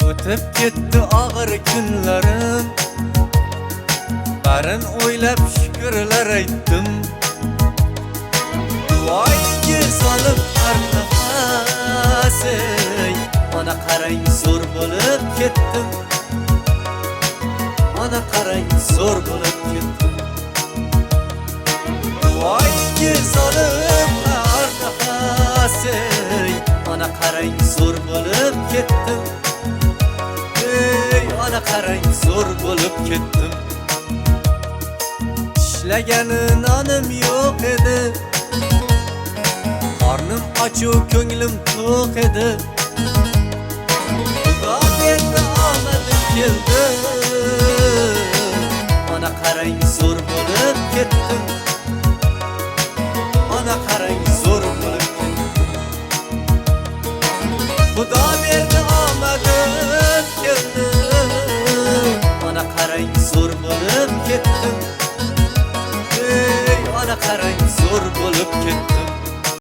O'tib ketdi og'ir kunlarim, barin o'ylab shukrlar aytdim. Duoyga solib har nafasi, ona qarang zo'r bo'lib ketdim. Ona qarang zo'r bo'lib ketdim. Duoyga solib har nafasi, ona qarang zo'r bo'lib ketdim. Ona qarang zo'r bo'lib ketdim. Ishlagani nonim yo'q edi, qornim ochu ko'nglim to'q edi. Xudo berdi omadim keldi. Ona qarang zo'r bo'lib ketdim. Ona qarang zo'r bo'lib ketdim. Xudo berdi omadim keldi. Ona qarang zo'r bo'lib ketdim. Ona qarang zo'r bo'lib ketdim.